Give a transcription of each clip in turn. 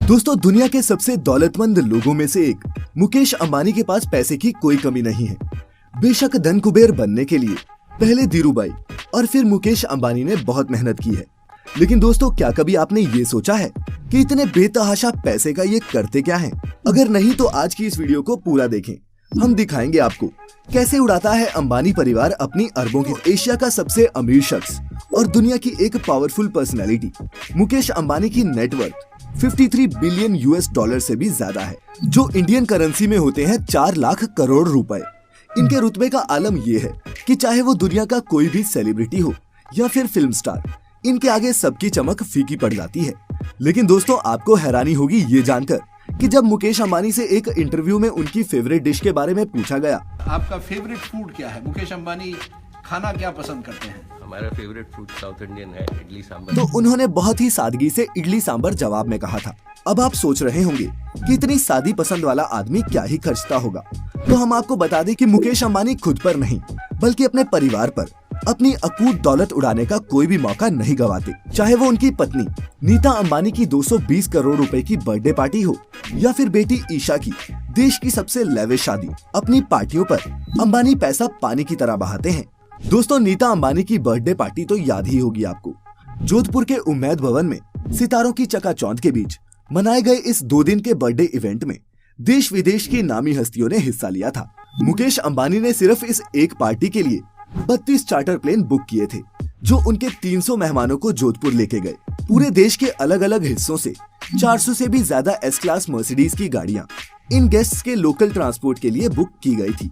दोस्तों, दुनिया के सबसे दौलतमंद लोगों में से एक मुकेश अंबानी के पास पैसे की कोई कमी नहीं है। बेशक धन कुबेर बनने के लिए पहले धीरूभाई और फिर मुकेश अंबानी ने बहुत मेहनत की है, लेकिन दोस्तों क्या कभी आपने ये सोचा है कि इतने बेतहाशा पैसे का ये करते क्या है? अगर नहीं तो आज की इस वीडियो को पूरा देखें। हम दिखाएंगे आपको कैसे उड़ाता है अंबानी परिवार अपनी अरबों की। एशिया का सबसे अमीर शख्स और दुनिया की एक पावरफुल पर्सनैलिटी मुकेश अंबानी की नेटवर्थ 53 बिलियन यूएस डॉलर से भी ज्यादा है, जो इंडियन करेंसी में होते हैं 4 लाख करोड़ रुपए। इनके रुतबे का आलम ये है कि चाहे वो दुनिया का कोई भी सेलिब्रिटी हो या फिर फिल्म स्टार, इनके आगे सबकी चमक फीकी पड़ जाती है। लेकिन दोस्तों, आपको हैरानी होगी ये जानकर कि जब मुकेश अंबानी से एक इंटरव्यू में उनकी फेवरेट डिश के बारे में पूछा गया, आपका फेवरेट फूड क्या है? मुकेश अंबानी खाना क्या पसंद करते हैं? हमारा फेवरेट फूड साउथ इंडियन है, इडली सांभर। तो उन्होंने बहुत ही सादगी से इडली सांभर जवाब में कहा था। अब आप सोच रहे होंगे कि इतनी सादी पसंद वाला आदमी क्या ही खर्चता होगा। तो हम आपको बता दें कि मुकेश अंबानी खुद पर नहीं बल्कि अपने परिवार पर अपनी अकूत दौलत उड़ाने का कोई भी मौका नहीं गवाते। चाहे वो उनकी पत्नी नीता अंबानी की 220 करोड़ रुपए की बर्थडे पार्टी हो या फिर बेटी ईशा की देश की सबसे लेविश शादी, अपनी पार्टियों पर अंबानी पैसा पानी की तरह बहाते हैं। दोस्तों, नीता अंबानी की बर्थडे पार्टी तो याद ही होगी आपको। जोधपुर के उम्मैद भवन में सितारों की चकाचौंध के बीच मनाए गए इस 2 दिन के बर्थडे इवेंट में देश विदेश की नामी हस्तियों ने हिस्सा लिया था। मुकेश अंबानी ने सिर्फ इस एक पार्टी के लिए 32 चार्टर प्लेन बुक किए थे, जो उनके 300 मेहमानों को जोधपुर लेके गए। पूरे देश के अलग अलग हिस्सों से 400 से भी ज्यादा एस क्लास मर्सिडीज की गाड़ियां इन गेस्ट्स के लोकल ट्रांसपोर्ट के लिए बुक की गई थी।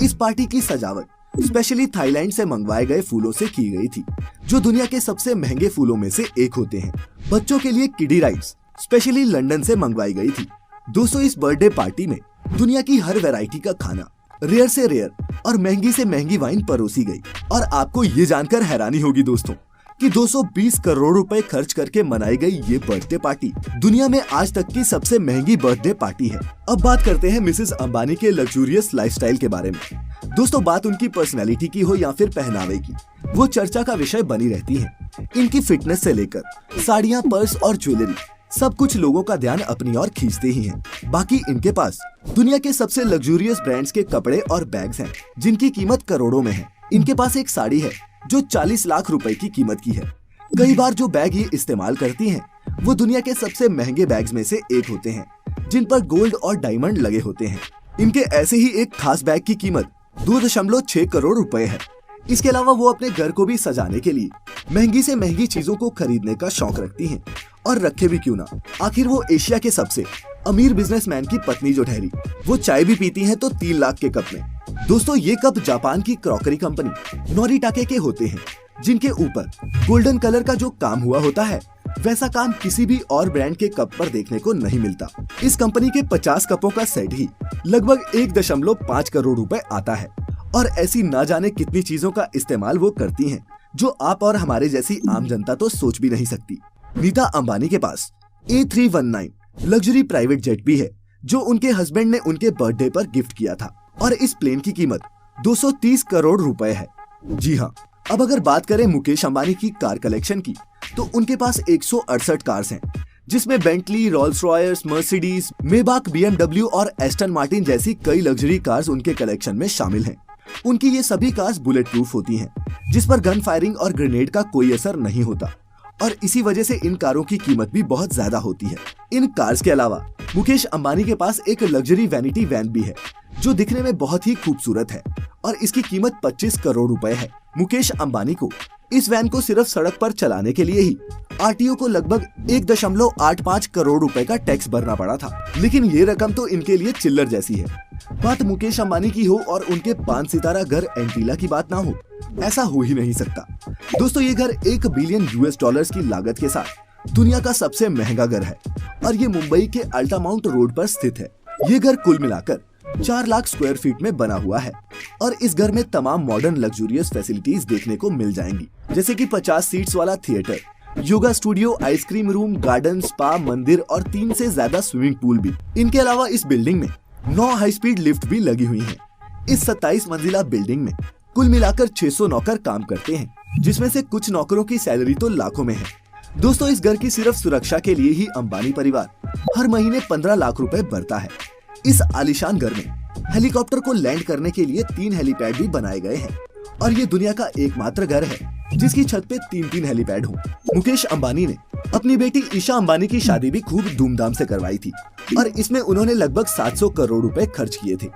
इस पार्टी की सजावट स्पेशली थाईलैंड से मंगवाए गए फूलों से की गई थी, जो दुनिया के सबसे महंगे फूलों में से एक होते हैं। बच्चों के लिए किडी राइड्स स्पेशली लंदन से मंगवाई गई थी। दोस्तों, इस बर्थडे पार्टी में दुनिया की हर वैरायटी का खाना, रेयर से रेयर और महंगी से महंगी वाइन परोसी गई। और आपको ये जानकर हैरानी होगी दोस्तों कि 220 करोड़ रुपए खर्च करके मनाई गई ये बर्थडे पार्टी दुनिया में आज तक की सबसे महंगी बर्थडे पार्टी है। अब बात करते हैं मिसेस अंबानी के लग्जूरियस लाइफस्टाइल के बारे में। दोस्तों, बात उनकी पर्सनैलिटी की हो या फिर पहनावे की, वो चर्चा का विषय बनी रहती है। इनकी फिटनेस से लेकर साड़ियाँ, पर्स और ज्वेलरी, सब कुछ लोगों का ध्यान अपनी ओर खींचते ही हैं। बाकी इनके पास दुनिया के सबसे लग्जूरियस ब्रांड्स के कपड़े और बैग्स हैं, जिनकी कीमत करोड़ों में है। इनके पास एक साड़ी है जो 40 लाख रुपए की कीमत की है। कई बार जो बैग ये इस्तेमाल करती हैं, वो दुनिया के सबसे महंगे बैग्स में से एक होते हैं, जिन पर गोल्ड और डायमंड लगे होते हैं। इनके ऐसे ही एक खास बैग की कीमत 2.6 करोड़ रुपए है। इसके अलावा वो अपने घर को भी सजाने के लिए महंगी से महंगी चीजों को खरीदने का शौक रखती हैं, और रखे भी क्यों ना। आखिर वो एशिया के सबसे अमीर बिजनेसमैन की पत्नी जो ठहरी, वो चाय भी पीती हैं तो 3 लाख के कप में। दोस्तों, ये कप जापान की क्रॉकरी कंपनी नोरिटाके के होते हैं, जिनके ऊपर गोल्डन कलर का जो काम हुआ होता है, वैसा काम किसी भी और ब्रांड के कप पर देखने को नहीं मिलता। इस कंपनी के 50 कपों का सेट ही लगभग 1.5 करोड़ रुपए आता है। और ऐसी ना जाने कितनी चीजों का इस्तेमाल वो करती हैं, जो आप और हमारे जैसी आम जनता तो सोच भी नहीं सकती। नीता अंबानी के पास A319 लग्जरी प्राइवेट जेट भी है, जो उनके हस्बैंड ने उनके बर्थडे पर गिफ्ट किया था, और इस प्लेन की कीमत 230 करोड़ रुपए है। जी हाँ, अब अगर बात करें मुकेश अंबानी की कार कलेक्शन की, तो उनके पास 168 कार्स हैं, जिसमें Bentley, Rolls Royce, Mercedes, Maybach, BMW और एस्टन मार्टिन जैसी कई लग्जरी कार्स उनके कलेक्शन में शामिल हैं। उनकी ये सभी कार्स बुलेट प्रूफ होती हैं, जिस पर गन फायरिंग और ग्रेनेड का कोई असर नहीं होता, और इसी वजह से इन कारों की कीमत भी बहुत ज्यादा होती है। इन कार्स के अलावा मुकेश अंबानी के पास एक लग्जरी वैनिटी वैन भी है, जो दिखने में बहुत ही खूबसूरत है, और इसकी कीमत 25 करोड़ रुपए है। मुकेश अंबानी को इस वैन को सिर्फ सड़क पर चलाने के लिए ही आरटीओ को लगभग 1.85 करोड़ रुपए का टैक्स भरना पड़ा था, लेकिन ये रकम तो इनके लिए चिल्लर जैसी है। बात मुकेश अंबानी की हो और उनके 5 सितारा घर एंटीला की बात ना हो, ऐसा हो ही नहीं सकता। दोस्तों, ये घर 1 बिलियन यूएस डॉलर्स की लागत के साथ दुनिया का सबसे महंगा घर है, और ये मुंबई के अल्टामाउंट रोड पर स्थित है। ये घर कुल मिलाकर 4 लाख स्क्वायर फीट में बना हुआ है, और इस घर में तमाम मॉडर्न लग्जूरियस फैसिलिटीज देखने को मिल जाएंगी, जैसे कि 50 सीट्स वाला theatre, yoga studio, ice cream room, garden, spa, मंदिर और 3 से ज्यादा स्विमिंग पूल भी। इनके अलावा इस बिल्डिंग में 9 हाई स्पीड लिफ्ट भी लगी हुई हैं। इस 27 मंजिला बिल्डिंग में कुल मिलाकर 600 नौकर काम करते हैं, जिसमें से कुछ नौकरों की सैलरी तो लाखों में है। दोस्तों, इस घर की सिर्फ सुरक्षा के लिए ही अंबानी परिवार हर महीने 15 लाख रुपए भरता है। इस आलीशान घर में हेलीकॉप्टर को लैंड करने के लिए 3 हेलीपैड भी बनाए गए हैं और ये दुनिया का एकमात्र घर है जिसकी छत पे 3-3 हेलीपैड हों। मुकेश अंबानी ने अपनी बेटी ईशा अंबानी की शादी भी खूब धूमधाम से करवाई थी और इसमें उन्होंने लगभग 700 करोड़ रुपए खर्च किए थे।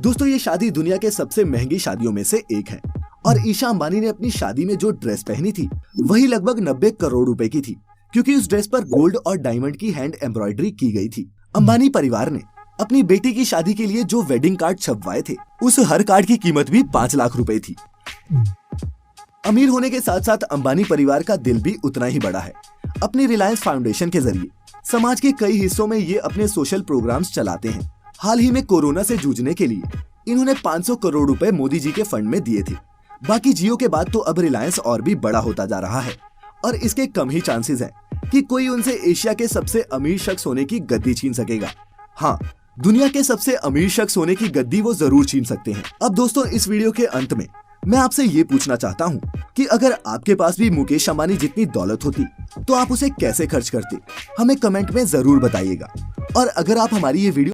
दोस्तों, ये शादी दुनिया के सबसे महंगी शादियों में से एक है और ईशा अंबानी ने अपनी शादी में जो ड्रेस पहनी थी वही लगभग 90 करोड़ रुपए की थी, क्योंकि उस ड्रेस पर गोल्ड और डायमंड की हैंड एम्ब्रॉयडरी की गई थी। अंबानी परिवार ने अपनी बेटी की शादी के लिए जो वेडिंग कार्ड छपवाए थे उस हर कार्ड की कीमत भी 5 लाख रुपए थी। अमीर होने के साथ साथ अंबानी परिवार का दिल भी उतना ही बड़ा है। अपनी रिलायंस फाउंडेशन के जरिए समाज के कई हिस्सों में ये अपने सोशल प्रोग्राम्स चलाते हैं। हाल ही में कोरोना से जूझने के लिए इन्होंने 500 करोड़ रुपए मोदी जी के फंड में दिए थे। बाकी जियो के बाद तो अब रिलायंस और भी बड़ा होता जा रहा है और इसके कम ही चांसेस हैं कि कोई उनसे एशिया के सबसे अमीर शख्स होने की गद्दी छीन सकेगा। हाँ, दुनिया के सबसे अमीर शख्स होने की गद्दी वो जरूर छीन सकते हैं। अब दोस्तों, इस वीडियो के अंत में मैं आपसे ये पूछना चाहता हूँ कि अगर आपके पास भी मुकेश अंबानी जितनी दौलत होती तो आप उसे कैसे खर्च करते? हमें कमेंट में जरूर बताइएगा। और अगर आप हमारी ये वीडियो